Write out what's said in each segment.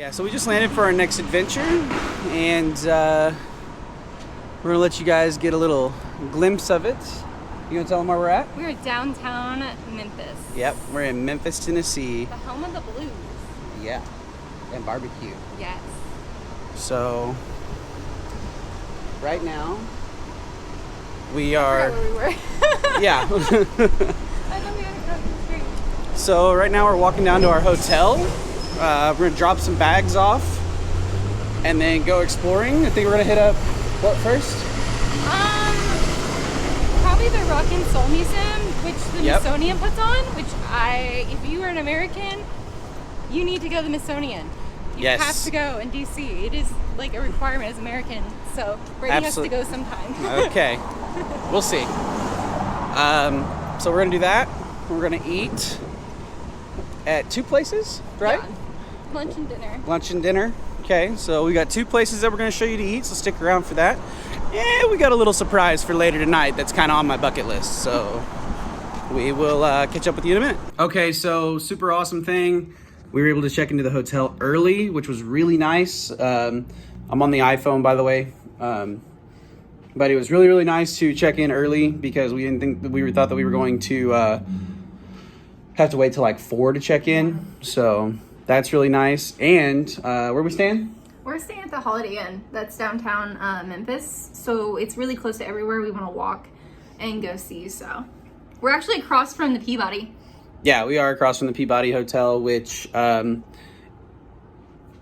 Yeah, so we just landed for our next adventure, and we're gonna let you guys get a little glimpse of it. You gonna tell them where we're at? We're downtown Memphis. Yep, we're in Memphis, Tennessee. The home of the blues. Yeah, and barbecue. Yes. So, right now, we I are... forgot where we were. Yeah. I thought we had to cross the street. So right now we're walking down to our hotel. We're gonna drop some bags off and then go exploring. I think we're gonna hit up what first? Probably the Rock and Soul Museum, which the Yep. Smithsonian puts on, if you are an American, you need to go to the Smithsonian. You Yes. have to go in DC. It is like a requirement as American. So Brady has to go sometime. Okay, we'll see. So we're gonna do that. We're gonna eat at two places, right? Yeah. Lunch and dinner. Lunch and dinner. Okay, so we got two places that we're gonna show you to eat, so stick around for that. And we got a little surprise for later tonight that's kind of on my bucket list, so we will catch up with you in a minute. Okay, so super awesome thing. We were able to check into the hotel early, which was really nice. I'm on the iPhone, by the way. But it was really, really nice to check in early because we didn't think that we thought that we were going to have to wait till like 4 to check in. So that's really nice. And where are we staying? We're staying at the Holiday Inn. That's downtown Memphis. So it's really close to everywhere we want to walk and go see. So we're actually across from the Peabody. Yeah, we are across from the Peabody Hotel, which if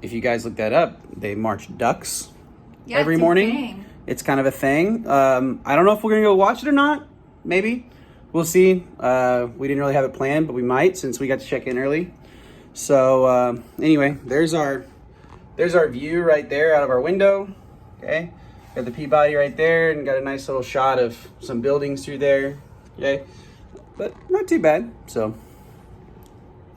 you guys look that up, they march ducks every morning. It's kind of a thing. I don't know if we're going to go watch it or not. Maybe. We'll see. We didn't really have it planned, but we might since we got to check in early. So anyway, there's our view right there out of our window. Okay. Got the Peabody right there and got a nice little shot of some buildings through there. Okay. But not too bad. So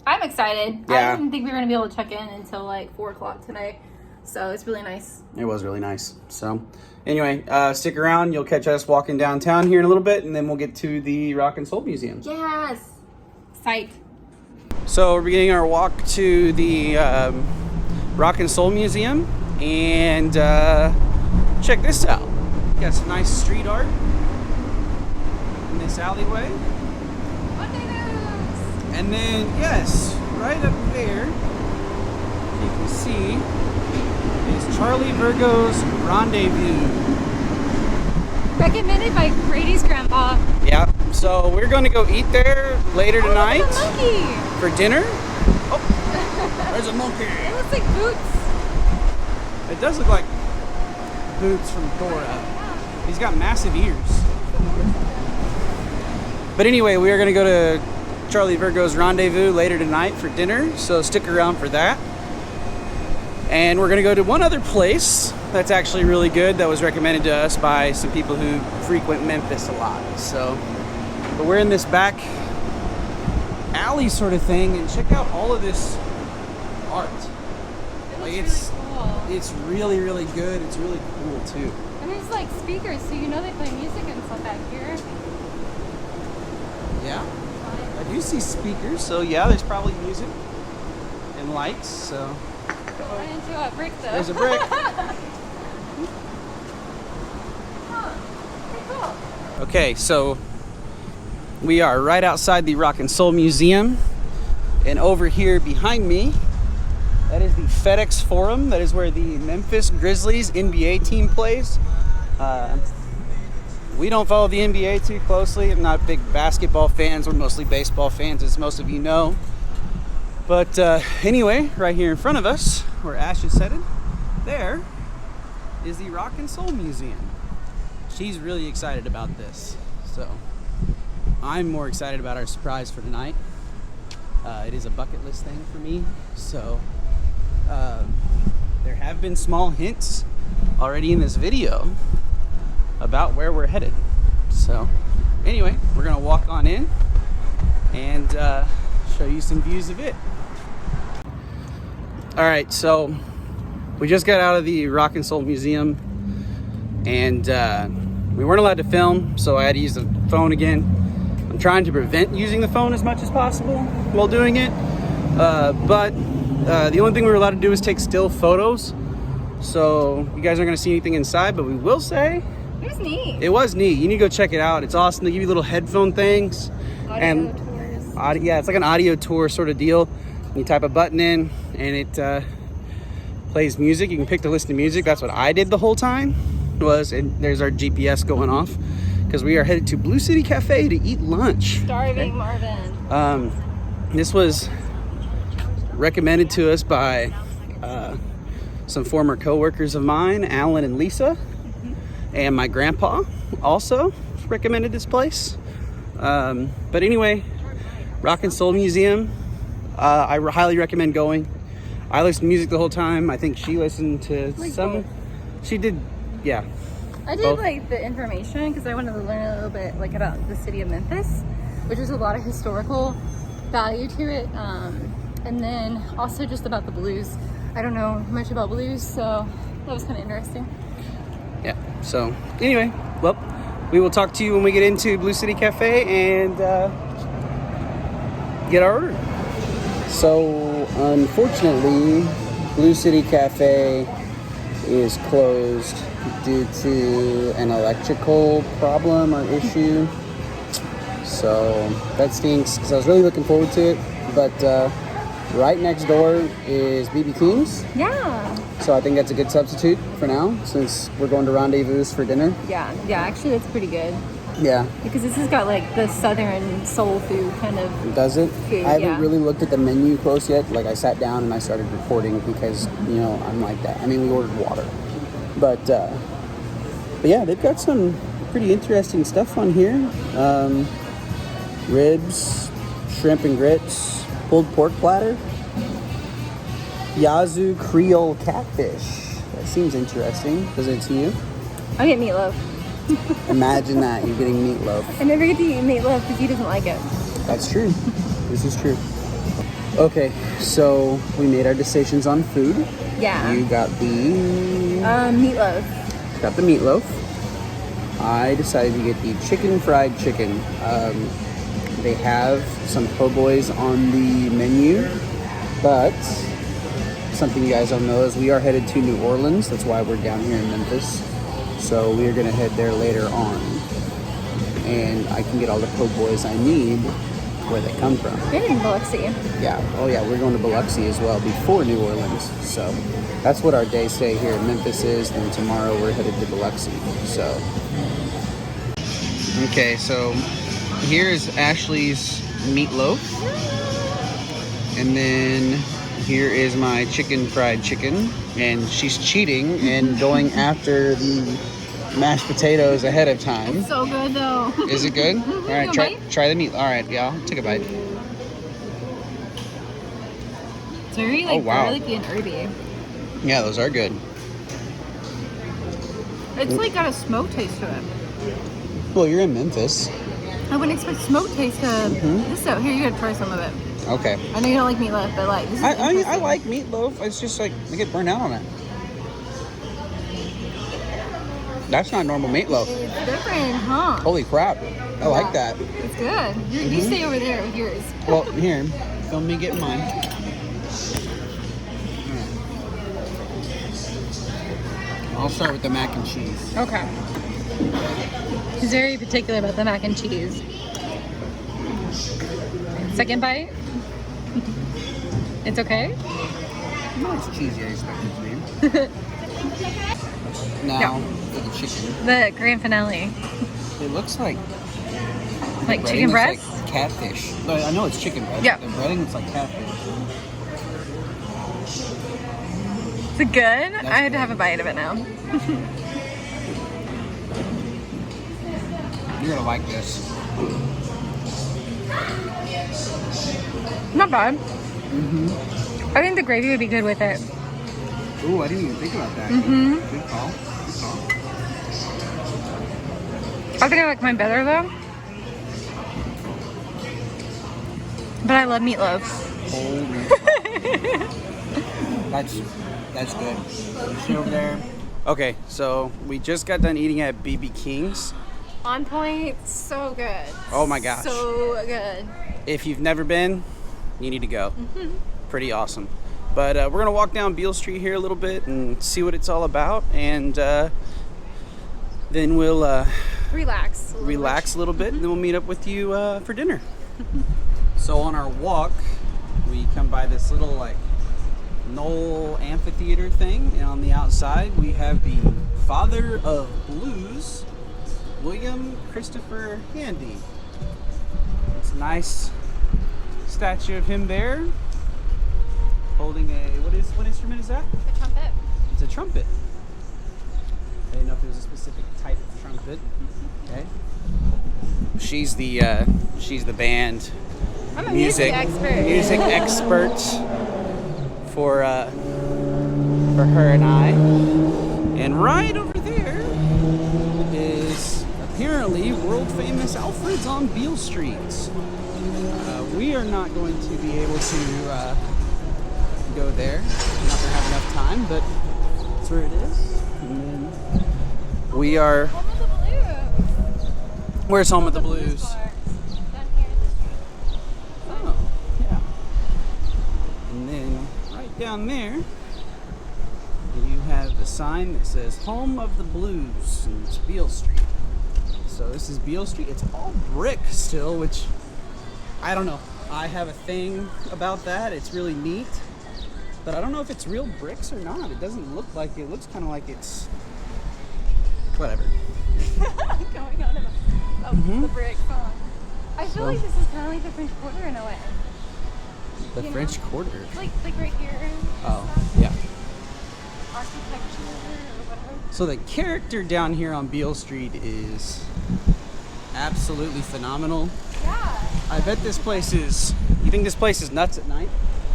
I'm excited. Yeah. I didn't think we were going to be able to check in until like 4 o'clock today. So it's really nice. it was really nice. So anyway, stick around. You'll catch us walking downtown here in a little bit, and then we'll get to the Rock and Soul Museum. Yes. Psych. So we're beginning our walk to the Rock and Soul Museum, and check this out. Got some nice street art in this alleyway. Monday news. And then, yes, right up there, you can see, is Charlie Vergos Rendezvous. Recommended by Brady's grandpa. Yeah, so we're going to go eat there later tonight Look at the monkey. for dinner. Oh, there's a monkey. It looks like Boots. It does look like Boots from Dora. He's got massive ears. But anyway, we are going to go to Charlie Vergos Rendezvous later tonight for dinner, so stick around for that. And we're going to go to one other place that's actually really good that was recommended to us by some people who frequent Memphis a lot. So, but we're in this back alley sort of thing, and check out all of this art. Like it's really, really good. It's really cool too. And there's like speakers, so you know they play music and stuff back here. Yeah, I do see speakers, so yeah, there's probably music and lights. So Run into a brick though. there's a brick. Okay, so we are right outside the Rock and Soul Museum, and over here behind me, that is the FedEx Forum. That is where the Memphis Grizzlies NBA team plays. We don't follow the NBA too closely. I'm not big basketball fans. We're mostly baseball fans, as most of you know. But anyway, right here in front of us, where Ash is headed, there is the Rock and Soul Museum. She's really excited about this, so I'm more excited about our surprise for tonight. It is a bucket list thing for me, so there have been small hints already in this video about where we're headed. So anyway, we're gonna walk on in and show you some views of it. All right, so we just got out of the Rock and Soul Museum, and we weren't allowed to film, so I had to use the phone again. I'm trying to prevent using the phone as much as possible while doing it, but The only thing we were allowed to do is take still photos. So you guys aren't gonna see anything inside, but we will say It was neat. it was neat. You need to go check it out. It's awesome. They give you little headphone things. Audio tours. Yeah, it's like an audio tour sort of deal. You type a button in and it plays music. You can pick to listen to music. That's what I did the whole time. And there's our GPS going off because we are headed to Blue City Cafe to eat lunch. Starving Marvin. This was recommended to us by some former co-workers of mine, Alan and Lisa, and my grandpa also recommended this place. But anyway, Rock and Soul Museum, I highly recommend going. I listened to music the whole time. I think she listened to some. She did, yeah. I did like the information because I wanted to learn a little bit like about the city of Memphis, which is a lot of historical value to it, and then also just about the blues. I don't know much about blues, so that was kind of interesting. Yeah. So anyway, well, we will talk to you when we get into Blue City Cafe and get our order. So unfortunately, Blue City Cafe is closed due to an electrical problem or issue. So that stinks because I was really looking forward to it. But right next door is BBQ's. Yeah. So I think that's a good substitute for now since we're going to Rendezvous for dinner. Yeah. Actually, that's pretty good. Yeah. Because this has got like the southern soul food kind of. Does it? Food, I haven't really looked at the menu close yet. Like I sat down and I started recording because I'm like that. I mean, we ordered water, but yeah, they've got some pretty interesting stuff on here. Ribs, shrimp and grits, pulled pork platter, Yazoo Creole catfish. That seems interesting. Does it to you? I get meatloaf. Imagine that, you're getting meatloaf. I never get to eat meatloaf because he doesn't like it. That's true. This is true. Okay, so we made our decisions on food. Yeah. You got the meatloaf. Got the meatloaf. I decided to get the fried chicken. They have some po' boys on the menu, but something you guys don't know is we are headed to New Orleans. That's why we're down here in Memphis. So we are gonna head there later on, and I can get all the po' boys I need where they come from. And in Biloxi. Yeah. Oh yeah, we're going to Biloxi as well before New Orleans. So that's what our day stay here in Memphis is. Then tomorrow we're headed to Biloxi. So okay, so here is Ashley's meatloaf, and then here is my fried chicken, and she's cheating and going after the mashed potatoes ahead of time. It's so good though. Is it good? All right, try the meat. All right, yeah, I'll take a bite. It's very garlicky and herby. Yeah, those are good. It's like got a smoke taste to it. Well, you're in Memphis. I wouldn't expect smoke taste to this out. Here, you gotta try some of it. Okay. I know you don't like meatloaf, but like this is I like meatloaf. It's just like I get burned out on it. That's not normal meatloaf. It's different, huh? Holy crap! I like that. It's good. You stay over there with yours. Well, here, film me get mine. I'll start with the mac and cheese. Okay. He's very particular about the mac and cheese. Second bite. It's okay. No, it's cheesy. I expect it to be. Now for the chicken. The grand finale. It looks like chicken breast. Like catfish. But I know it's chicken breast. Yeah. The breading looks like catfish. Is it good? I had to have a bite of it now. You're gonna like this. Not bad. I think the gravy would be good with it. Ooh, I didn't even think about that. Good call. I think I like mine better though. But I love meatloaf. That's good. Sit over there. Okay, so we just got done eating at BB King's. On point, so good. Oh my gosh. So good. If you've never been, you need to go. Pretty awesome. But we're gonna walk down Beale Street here a little bit and see what it's all about, and then we'll relax a little bit, and then we'll meet up with you for dinner. So on our walk, we come by this little like knoll amphitheater thing, and on the outside we have the father of blues, William Christopher Handy. It's a nice statue of him there, holding a, what instrument is that? A trumpet. It's a trumpet. I didn't know if it was a specific type of trumpet. Okay. She's the band I'm a music expert. Music expert for her and I. And right over there is apparently world famous Alfred's on Beale Street. We are not going to be able to go there. We're not gonna have enough time, but that's where it is. And then we are. Home of the Blues. Where's Home of the Blues? Down here in the street. Oh, yeah. And then right down there, you have the sign that says Home of the Blues, and it's Beale Street. So this is Beale Street. It's all brick still, which I don't know. I have a thing about that. It's really neat. But I don't know if it's real bricks or not. It doesn't look like it. It looks kind of like it's whatever. Going on about the brick. I feel like this is kind of like the French Quarter in a way. The French Quarter. Like right here. Oh, stuff. yeah. Architecture or whatever. So the character down here on Beale Street is absolutely phenomenal. Yeah. I bet this place is. You think this place is nuts at night?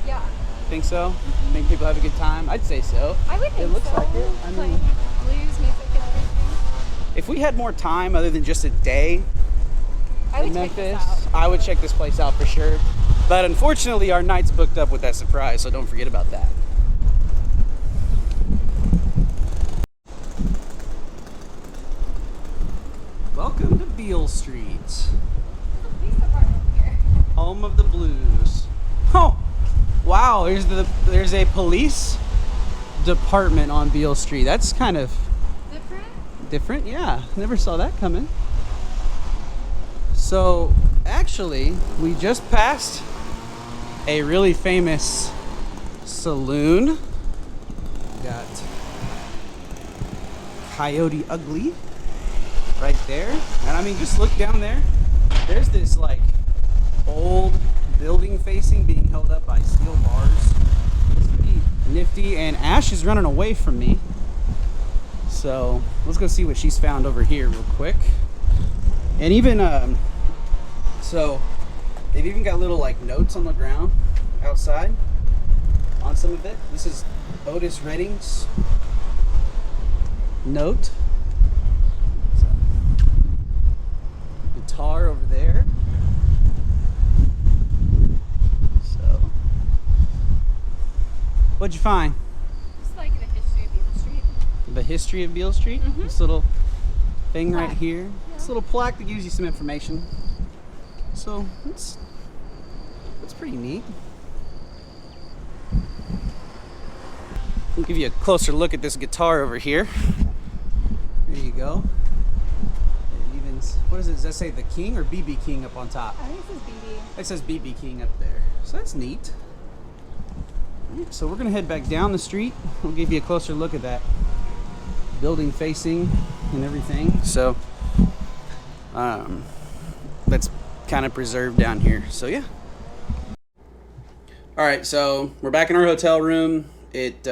Yeah. Think so? Think people have a good time? I'd say so. I would think It looks so. like it. I mean, like blues music and everything. if we had more time other than just a day I would in check this Memphis, out. I would check this place out for sure. But unfortunately, our night's booked up with that surprise, so don't forget about that. Welcome to Beale Street, There's a police department here. home of the blues. Oh, wow! There's a police department on Beale Street. That's kind of different. Yeah, never saw that coming. So actually, we just passed a really famous saloon. Got Coyote Ugly right there, and I mean, just look down there. There's this like old building facing being held up by steel bars. It's pretty nifty, and Ash is running away from me. So let's go see what she's found over here real quick. And even so they've even got little like notes on the ground outside on some of it. This is Otis Redding's note. So, guitar over there. So what'd you find? Just like the history of Beale Street. The history of Beale Street? This little thing right Plaque. here. Yeah. This little plaque that gives you some information. So it's pretty neat. I'll give you a closer look at this guitar over here. There you go. It even, what is it? Does that say the King or BB King up on top? I think it says BB. It says BB King up there. So that's neat. Alright, so we're gonna head back down the street. We'll give you a closer look at that building facing and everything. So that's kind of preserved down here. So yeah. All right, so we're back in our hotel room. It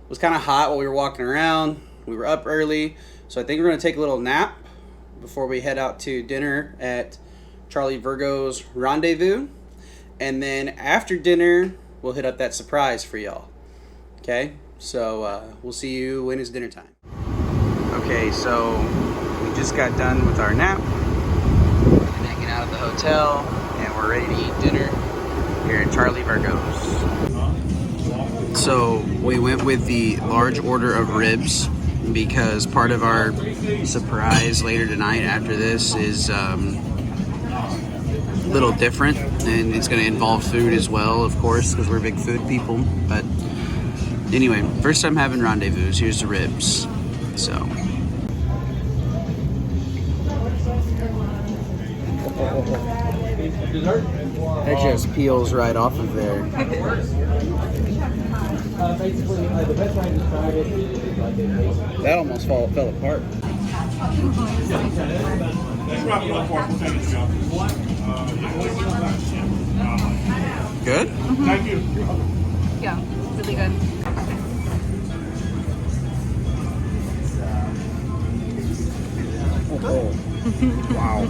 was kind of hot while we were walking around. We were up early, so I think we're gonna take a little nap before we head out to dinner at Charlie Vergos Rendezvous. And then after dinner, we'll hit up that surprise for y'all. Okay, so we'll see you when it's dinner time. Okay, so we just got done with our nap and hanging out at the hotel, and we're ready to eat dinner here at Charlie Vergos. So we went with the large order of ribs because part of our surprise later tonight after this is little different, and it's going to involve food as well, of course, because we're big food people. But anyway, first time having rendezvous. Here's the ribs. So. It just peels right off of there. That almost fell apart. Good? Mm-hmm. Thank you. Yeah, really good. Oh. Wow.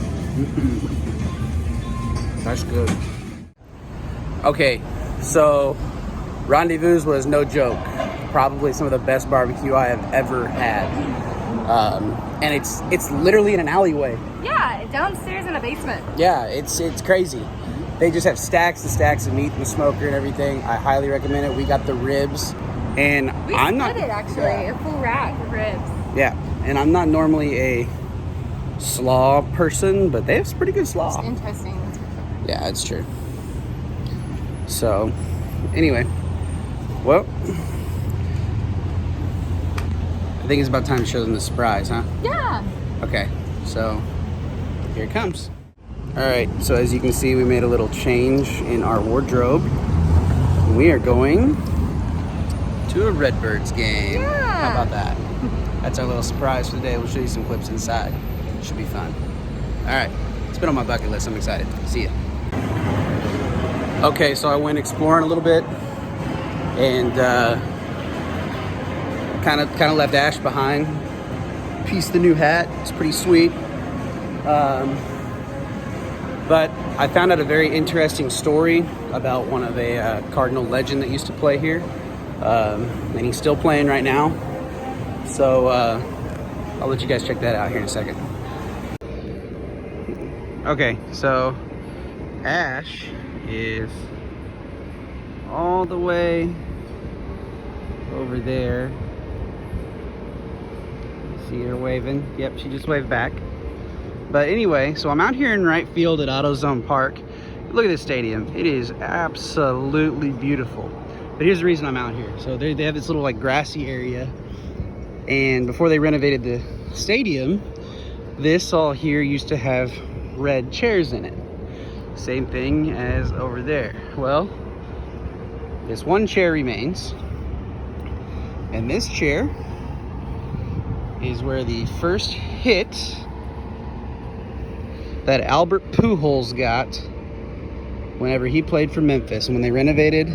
That's good. Okay, so Rendezvous was no joke. Probably some of the best barbecue I have ever had. And it's literally in an alleyway. Yeah, downstairs in a basement. Yeah, it's crazy. They just have stacks and stacks of meat in the smoker and everything. I highly recommend it. We got the ribs, and We I'm split not it actually, Yeah. a full rack of ribs. Yeah, and I'm not normally a slaw person, but they have some pretty good slaw. It's interesting. Yeah, it's true. So, anyway, well, I think it's about time to show them the surprise, huh? Yeah. Okay, so here it comes. All right, so as you can see, we made a little change in our wardrobe. We are going to a Redbirds game. Yeah. How about that? That's our little surprise for the day. We'll show you some clips inside. Should be fun. All right, it's been on my bucket list. I'm excited. See ya. Okay, so I went exploring a little bit and kind of left Ash behind. Pieced the new hat. It's pretty sweet. But I found out a very interesting story about one of a Cardinal legend that used to play here. And he's still playing right now. So I'll let you guys check that out here in a second. Okay, so Ash is all the way over there. See her waving? Yep, she just waved back. But anyway, so I'm out here in right field at Autozone Park. Look at this stadium. It is absolutely beautiful. But here's the reason I'm out here. So they have this little like grassy area. And before they renovated the stadium, this all here used to have red chairs in it. Same thing as over there. Well, this one chair remains. And this chair is where the first hit that Albert Pujols got whenever he played for Memphis. And when they renovated,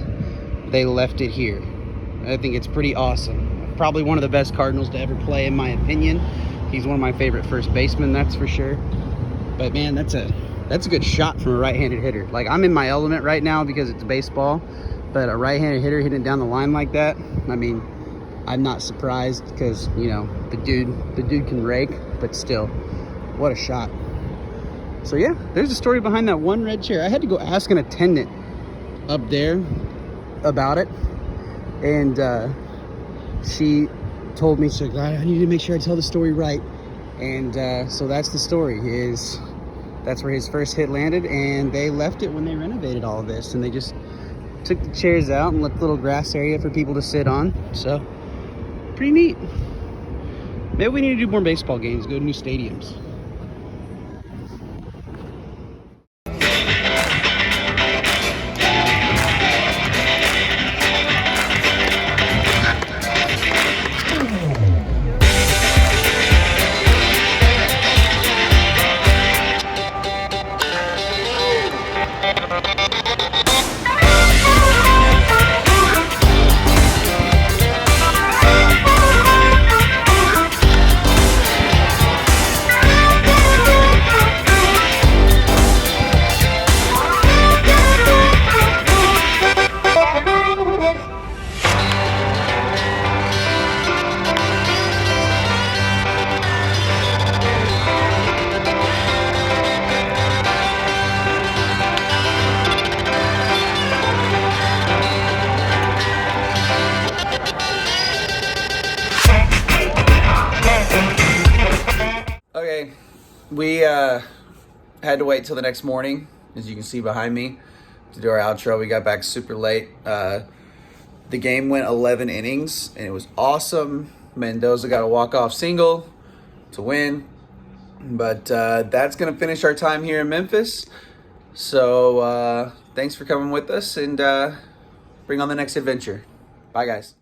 they left it here. I think it's pretty awesome. Probably one of the best Cardinals to ever play, in my opinion. He's one of my favorite first basemen, that's for sure. But man, that's a good shot from a right-handed hitter. Like, I'm in my element right now because it's baseball, but a right-handed hitter hitting down the line like that, I mean, I'm not surprised because, you know, the dude can rake, but still, what a shot. So yeah, there's a story behind that one red chair. I had to go ask an attendant up there about it, and she told me, she's like, I need to make sure I tell the story right. And so that's the story. That's where his first hit landed, and they left it when they renovated all of this, and they just took the chairs out and left a little grass area for people to sit on. So pretty neat. Maybe we need to do more baseball games, go to new stadiums. Okay, we had to wait till the next morning as you can see behind me, to do our outro. We got back super late. The game went 11 innings, and it was awesome. Mendoza got a walk-off single to win. But that's going to finish our time here in Memphis. So thanks for coming with us, and bring on the next adventure. Bye, guys.